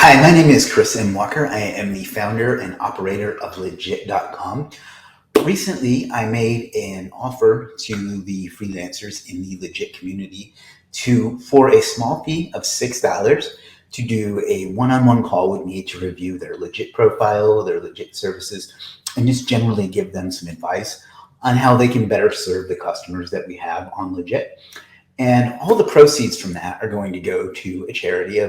Hi, my name is Chris M. Walker. I am the founder and operator of Legiit.com. Recently, I made an offer to the freelancers in the Legiit community for a small fee of $6 to do a one-on-one call with me to review their Legiit profile, their Legiit services, and just generally give them some advice on how they can better serve the customers that we have on Legiit. And all the proceeds from that are going to go to a charity,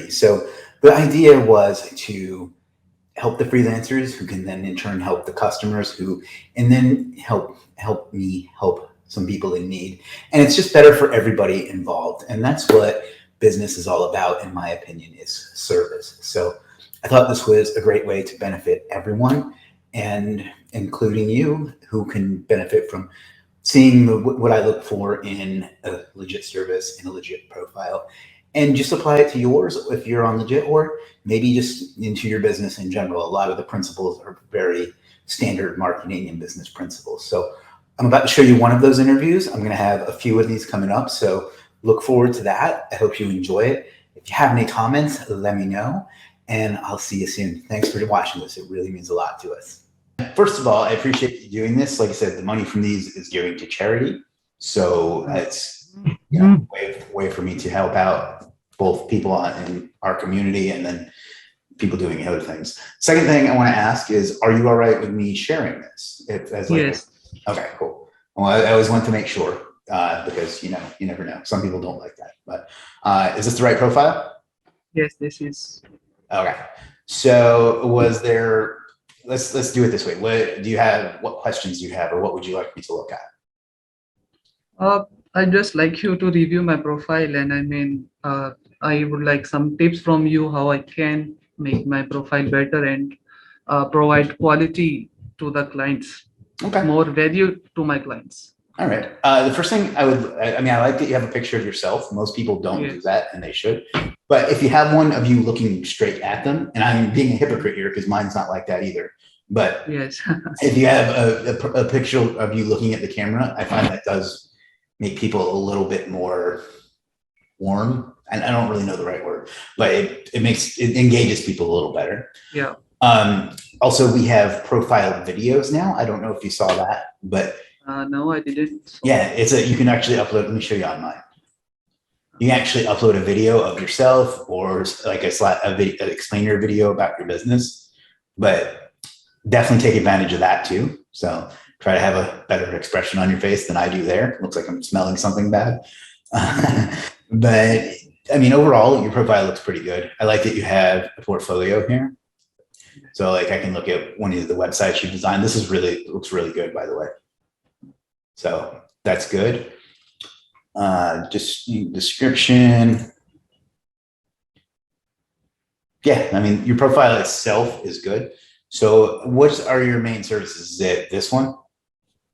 So the idea was to help the freelancers who can then in turn help the customers and then help me help some people in need. And it's just better for everybody involved. And that's what business is all about, in my opinion, is service. So I thought this was a great way to benefit everyone, and including you, who can benefit from seeing what I look for in a Legiit service, in a Legiit profile, and just apply it to yours if you're on Legiit, or maybe just into your business in general. A lot of the principles are very standard marketing and business principles. So I'm about to show you one of those interviews. I'm going to have a few of these coming up, so look forward to that. I hope you enjoy it. If you have any comments, let me know, and I'll see you soon. Thanks for watching this. It really means a lot to us. First of all, I appreciate you doing this. Like I said, the money from these is going to charity. So it's a way for me to help out both people in our community and then people doing other things. Second thing I want to ask is, are you all right with me sharing this? Yes. Okay, cool. Well, I always want to make sure because, you never know. Some people don't like that. But is this the right profile? Yes, this is. Okay. So let's do it this way. What questions do you have, or what would you like me to look at? I'd just like you to review my profile, and I would like some tips from you how I can make my profile better and provide quality to the clients. Okay. More value to my clients. All right. The first thing I like that you have a picture of yourself. Most people don't do that, and they should. But if you have one of you looking straight at them, and I'm being a hypocrite here because mine's not like that either. But yes, if you have a picture of you looking at the camera, I find that does make people a little bit more warm. And I don't really know the right word, but it engages people a little better. Yeah. Also, we have profile videos now. I don't know if you saw that, but no, I didn't. Yeah, you can actually upload. Let me show you on mine. You can actually upload a video of yourself, or like an explainer video about your business, but definitely take advantage of that too. So try to have a better expression on your face than I do there. Looks like I'm smelling something bad. But I mean, overall, your profile looks pretty good. I like that you have a portfolio here. So like I can look at one of the websites you designed. This looks really good, by the way. So that's good. Just description. Yeah, I mean, your profile itself is good. So what are your main services? Is it this one?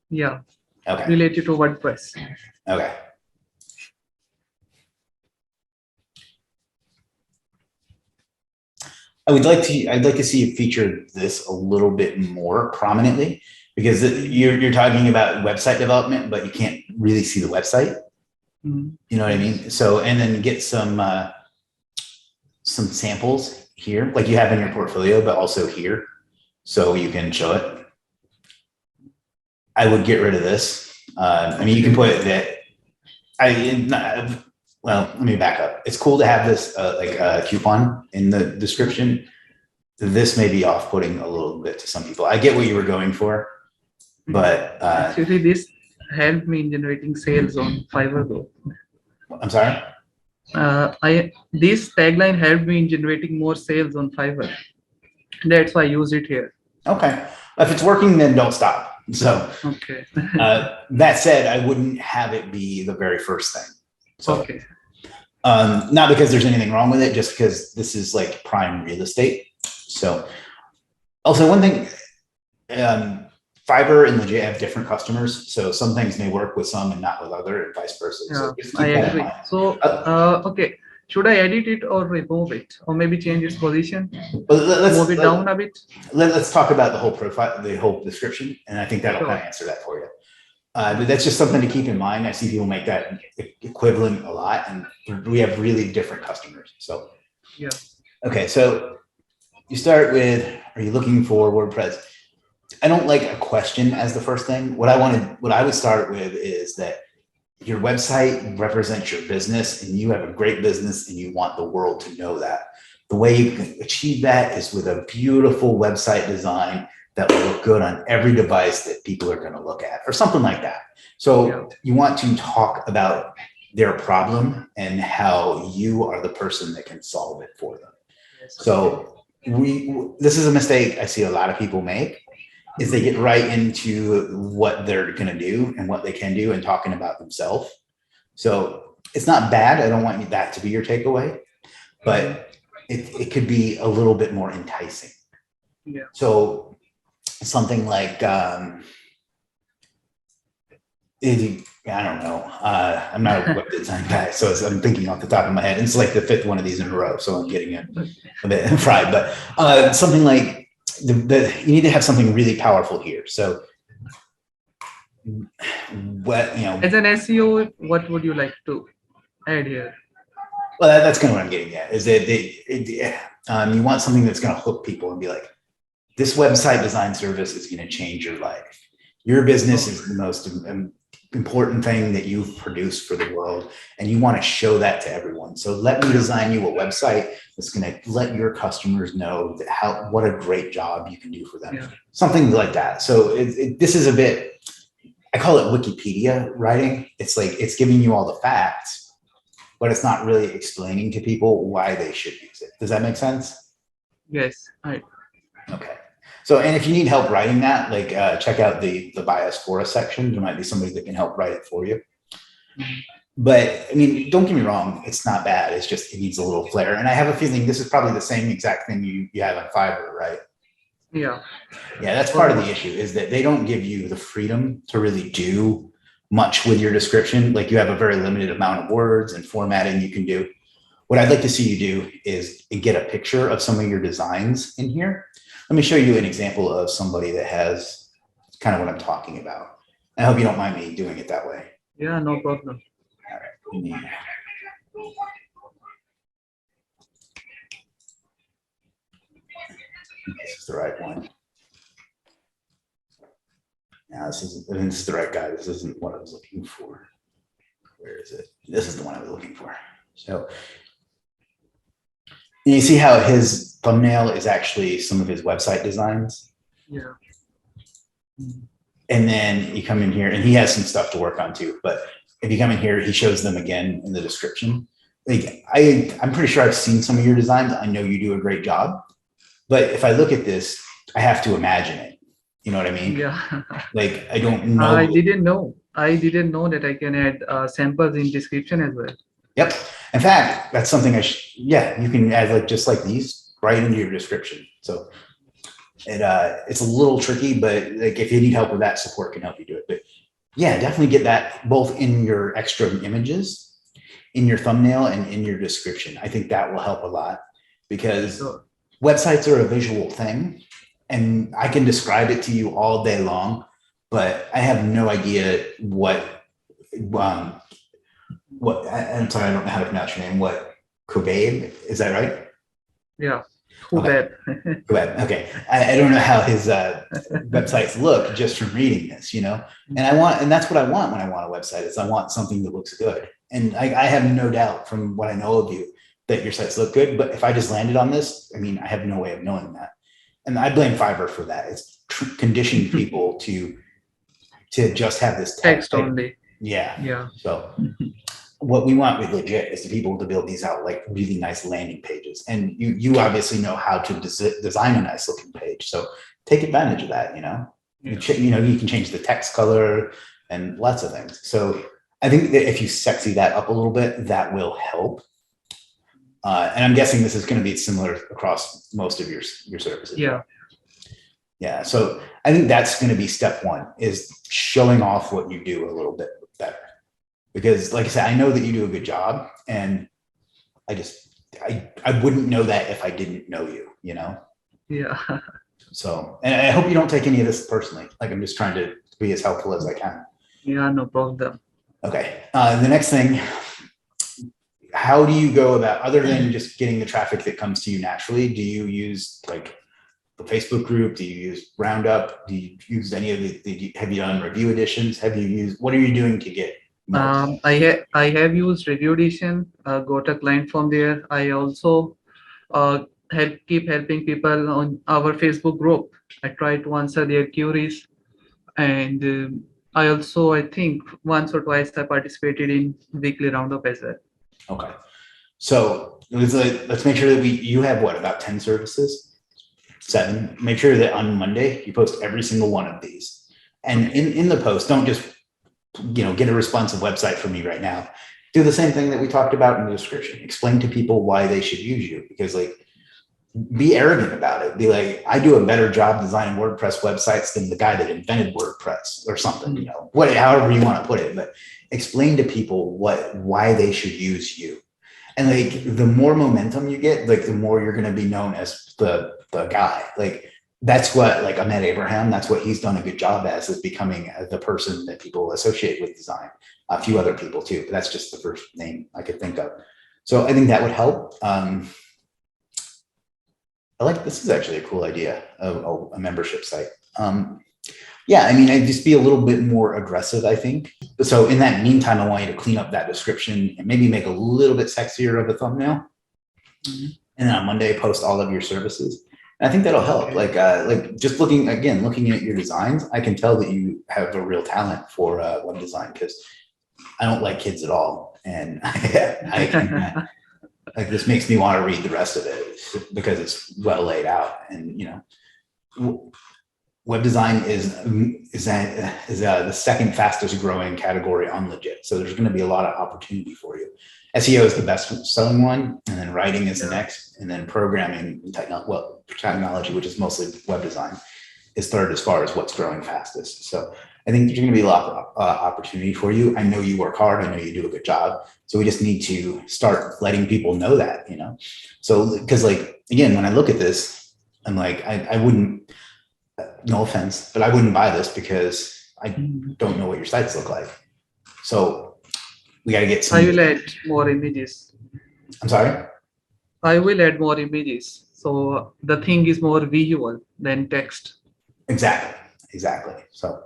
Yeah. Okay. Related to WordPress. Okay. I'd like to see you feature this a little bit more prominently, because you're talking about website development, but you can't really see the website. Mm-hmm. You know what I mean? So, and then get some samples here, like you have in your portfolio, but also here, so you can show it. I would get rid of this. I mean, you can put that. Well, let me back up. It's cool to have this like a coupon in the description. This may be off-putting a little bit to some people. I get what you were going for, but actually, this helped me in generating sales on Fiverr, though. I'm sorry. This tagline helped me in generating more sales on Fiverr. That's why I use it here. Okay. If it's working, then don't stop. So, okay. That said, I wouldn't have it be the very first thing. So, okay. Not because there's anything wrong with it, just because this is like prime real estate. So, also one thing, Fiverr and Legiit have different customers, so some things may work with some and not with other, and vice versa. Yeah, so just I agree. So, okay. Should I edit it or remove it, or maybe change its position? Move it down a bit. Let's talk about the whole profile, the whole description, and I think that'll kind of answer that for you. But that's just something to keep in mind. I see people make that equivalent a lot, and we have really different customers. So Yeah. Okay, so you start with, are you looking for WordPress? I don't like a question as the first thing. What I would start with is that your website represents your business and you have a great business and you want the world to know that. The way you can achieve that is with a beautiful website design that will look good on every device that people are going to look at or something like that. So you want to talk about their problem and how you are the person that can solve it for them. So this is a mistake I see a lot of people make, is they get right into what they're going to do and what they can do and talking about themselves. So it's not bad. I don't want that to be your takeaway, but it could be a little bit more enticing. Yeah. So something like, I don't know. I'm not a web design guy, so I'm thinking off the top of my head. It's like the fifth one of these in a row, so I'm getting a bit fried. But something like you need to have something really powerful here. So, as an SEO, what would you like to add here? Well, that's kind of what I'm getting at. Is that you want something that's going to hook people and be like, this website design service is going to change your life. Your business is the most important thing that you've produced for the world, and you want to show that to everyone. So let me design you a website that's going to let your customers know that what a great job you can do for them. Something like that. So this is a bit, I call it Wikipedia writing. It's like, it's giving you all the facts, but it's not really explaining to people why they should use it. Does that make sense? Yes. Right. Okay. So, and if you need help writing that, like check out the bias for us section. There might be somebody that can help write it for you. But I mean, don't get me wrong, it's not bad. It's just, it needs a little flair. And I have a feeling this is probably the same exact thing you have on Fiverr, right? Yeah. Yeah, that's part of the issue, is that they don't give you the freedom to really do much with your description. Like, you have a very limited amount of words and formatting you can do. What I'd like to see you do is get a picture of some of your designs in here. Let me show you an example of somebody that has kind of what I'm talking about. I hope you don't mind me doing it that way. Yeah, no problem. All right. This is the right one. Now, this is the right guy. This isn't what I was looking for. Where is it? This is the one I was looking for. So you see how his thumbnail is actually some of his website designs? Yeah. And then you come in here, and he has some stuff to work on too. But if you come in here, he shows them again in the description. Like, I'm pretty sure I've seen some of your designs. I know you do a great job. But if I look at this, I have to imagine it. You know what I mean? Yeah. Like, I don't know. I didn't know that I can add samples in description as well. Yep. In fact, that's something you can add, like, just like these right into your description. So it's a little tricky, but like, if you need help with that, support can help you do it. But yeah, definitely get that both in your extra images, in your thumbnail, and in your description. I think that will help a lot, because websites are a visual thing, and I can describe it to you all day long, but I have no idea I'm sorry, I don't know how to pronounce your name. What, Khubaib? Is that right? Yeah. Khubaib. Okay. Khubaib. Okay. I don't know how his websites look just from reading this, and that's what I want when I want a website, is I want something that looks good. And I have no doubt from what I know of you that your sites look good. But if I just landed on this, I mean, I have no way of knowing that. And I blame Fiverr for that. It's conditioning people to just have this text only. Yeah. Yeah. So what we want with Legiit is to people to build these out like really nice landing pages. And you obviously know how to design a nice looking page. So take advantage of that, Yeah. You can change the text color and lots of things. So I think that if you sexy that up a little bit, that will help. And I'm guessing this is going to be similar across most of your services. Yeah. Yeah. So I think that's going to be step one, is showing off what you do a little bit better. Because like I said, I know that you do a good job, and I wouldn't know that if I didn't know you, Yeah. So, and I hope you don't take any of this personally. Like, I'm just trying to be as helpful as I can. Yeah, no problem. Okay. The next thing, how do you go about, other than just getting the traffic that comes to you naturally, do you use like the Facebook group? Do you use Roundup? Do you use any of have you done review editions? What are you doing to get more? I have used Review Edition, got a client from there. I also keep helping people on our Facebook group. I try to answer their queries, and I think once or twice I participated in weekly roundup as well. Okay. So let's make sure that you have what, about 10 services? 7. Make sure that on Monday you post every single one of these. And in the post, don't just, get a responsive website from me right now. Do the same thing that we talked about in the description. Explain to people why they should use you, because be arrogant about it. Be like, I do a better job designing WordPress websites than the guy that invented WordPress or something, however you want to put it, but explain to people why they should use you. And the more momentum you get, the more you're going to be known as the guy. That's what Ahmed Abraham, that's what he's done a good job as, is becoming the person that people associate with design. A few other people too, but that's just the first name I could think of. So I think that would help. This is actually a cool idea of a membership site. I'd just be a little bit more aggressive, I think. So in that meantime, I want you to clean up that description and maybe make a little bit sexier of a thumbnail. Mm-hmm. And then on Monday, post all of your services. And I think that'll help. Just looking at your designs, I can tell that you have a real talent for web design, because I don't like kids at all. And I can, this makes me want to read the rest of it because it's well laid out. And, web design is the second fastest growing category on Legiit. So there's going to be a lot of opportunity for you. SEO is the best selling one, and then writing is the next, and then programming technology, which is mostly web design, is third as far as what's growing fastest. So I think there's going to be a lot of opportunity for you. I know you work hard. I know you do a good job. So we just need to start letting people know that, So, because again, when I look at this, I'm I wouldn't, no offense, but I wouldn't buy this because I don't know what your sites look like. So we got to get some. I will add more images. I'm sorry? I will add more images. So the thing is more visual than text. Exactly. So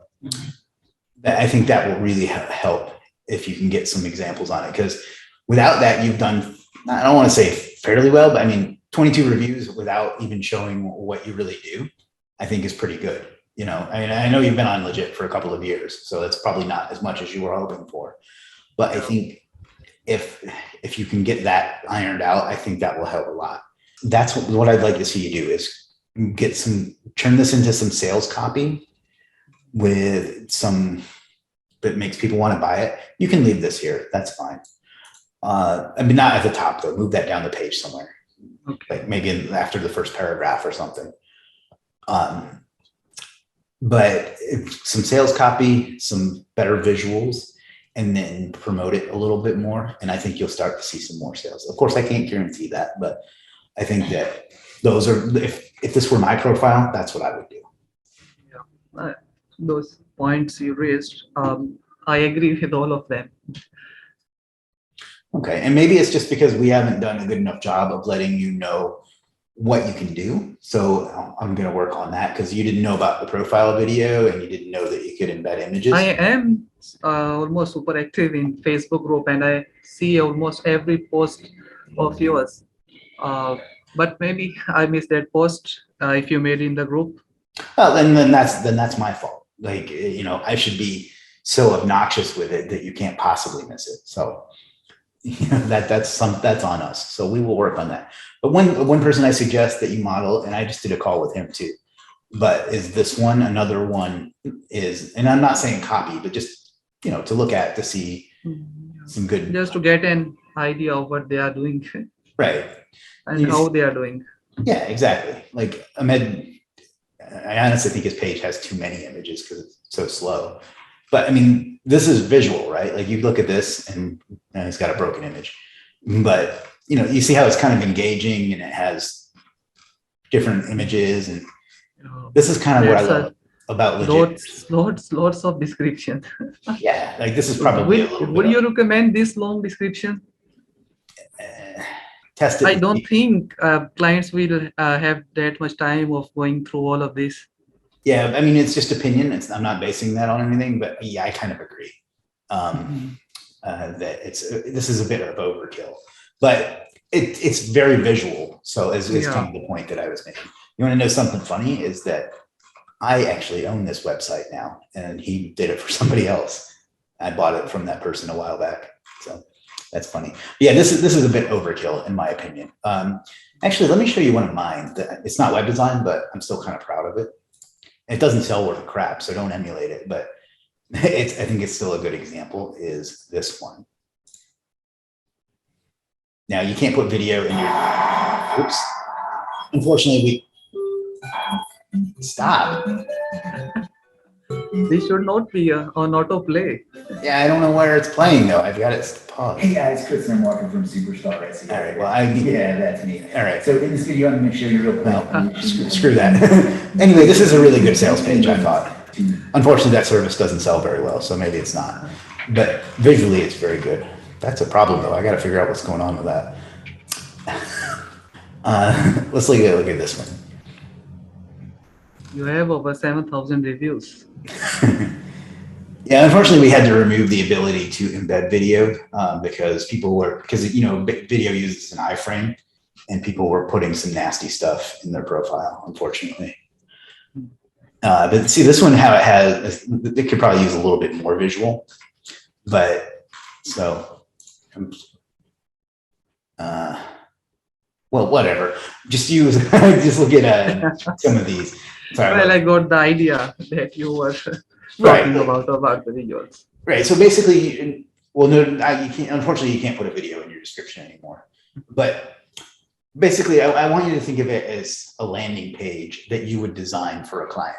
I think that will really help if you can get some examples on it, because without that, you've done, I don't want to say fairly well, but 22 reviews without even showing what you really do, I think is pretty good. I know you've been on Legiit for a couple of years, so that's probably not as much as you were hoping for. But I think if you can get that ironed out, I think that will help a lot. That's what I'd like to see you do, is turn this into some sales copy with some that makes people want to buy it. You can leave this here. That's fine. Not at the top though. Move that down the page somewhere. Okay. Maybe after the first paragraph or something. But some sales copy, some better visuals, and then promote it a little bit more. And I think you'll start to see some more sales. Of course, I can't guarantee that, but I think that those are, if this were my profile, that's what I would do. Yeah. Those points you raised, I agree with all of them. Okay. And maybe it's just because we haven't done a good enough job of letting you know what you can do. So I'm going to work on that, because you didn't know about the profile video and you didn't know that you could embed images. I am almost super active in Facebook group, and I see almost every post of yours. But maybe I missed that post if you made in the group. Well, and then that's my fault. I should be so obnoxious with it that you can't possibly miss it. So that's on us. So we will work on that. But one person I suggest that you model, and I just did a call with him too, but is this one. Another one is, and I'm not saying copy, but just, to look at, to see some good. Just to get an idea of what they are doing. Right. And how they are doing. Yeah, exactly. Ahmed, I honestly think his page has too many images because it's so slow. But this is visual, right? You look at this and it's got a broken image, but you see how it's kind of engaging and it has different images, and this is kind of what I love about Legiit. Lots of description. Yeah, this is probably. Would you recommend this long description? test it. I don't think clients will have that much time of going through all of this. Yeah, I mean, it's just opinion. I'm not basing that on anything, but yeah, I kind of agree that this is a bit of overkill, but it's very visual. So is kind of the point that I was making. You want to know something funny is that I actually own this website now, and he did it for somebody else. I bought it from that person a while back. So that's funny. Yeah, this is a bit overkill in my opinion. Actually, let me show you one of mine. It's not web design, but I'm still kind of proud of it. It doesn't sell worth crap, so don't emulate it. But I think it's still a good example. Is this one? Now you can't put video in your. Oops. Unfortunately, stop. This should not be on autoplay. Yeah, I don't know where it's playing though. I've got it paused. Hey guys, Chris and I'm walking from Superstar Racing. All right, well, yeah, that's me. All right. So in this video, I'm going to show you real quick. No, screw that. Anyway, this is a really good sales page, I thought. Unfortunately, that service doesn't sell very well, so maybe it's not. But visually, it's very good. That's a problem though. I got to figure out what's going on with that. Let's look at this one. You have over 7,000 reviews. Yeah, unfortunately, we had to remove the ability to embed video because video uses an iframe, and people were putting some nasty stuff in their profile, unfortunately. But see, this one, how it could probably use a little bit more visual, but so, well, whatever. Just look at some of these. Sorry, well, I got the idea that you were talking about the videos. Right. So basically, well, no, you can't. Unfortunately, you can't put a video in your description anymore. But basically, I want you to think of it as a landing page that you would design for a client.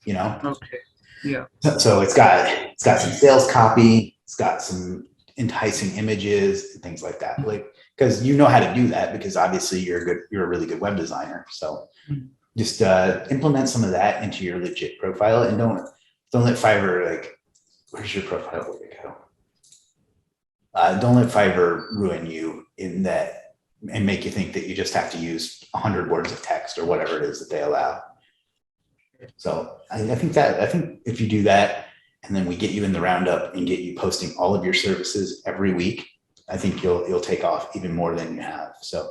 You know. Okay. Yeah. So it's got some sales copy. It's got some enticing images and things like that. Like, because you know how to do that because obviously you're a really good web designer. So just implement some of that into your Legiit profile, and don't let Fiverr, where's your profile? Where we go? Don't let Fiverr ruin you in that and make you think that you just have to use 100 words of text or whatever it is that they allow. So I think if you do that, and then we get you in the roundup and get you posting all of your services every week, I think you'll take off even more than you have. So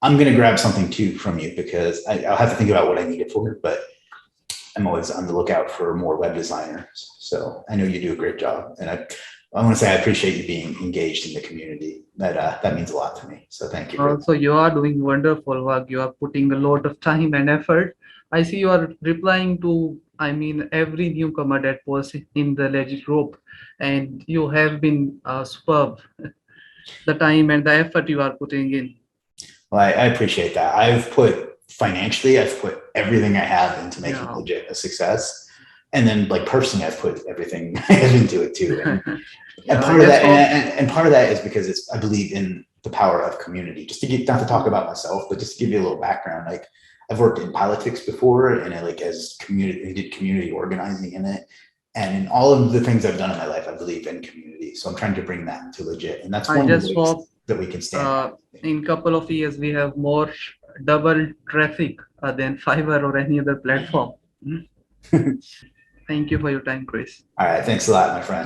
I'm going to grab something too from you because I'll have to think about what I need it for, but I'm always on the lookout for more web designers. So I know you do a great job, and I want to say I appreciate you being engaged in the community. That means a lot to me. So thank you. Also, you are doing wonderful work. You are putting a lot of time and effort. I see you are replying to, every newcomer that posts in the Legiit group, and you have been superb. The time and the effort you are putting in. Well, I appreciate that. I've put everything I have into making Legiit a success. And then personally, I've put everything into it too. And part of that is because I believe in the power of community. Just to not to talk about myself, but just to give you a little background. I've worked in politics before, and I did community organizing in it. And in all of the things I've done in my life, I believe in community. So I'm trying to bring that to Legiit. And that's one of the ways that we can stand. In a couple of years, we have more double traffic than Fiverr or any other platform. Thank you for your time, Chris. All right. Thanks a lot, my friend.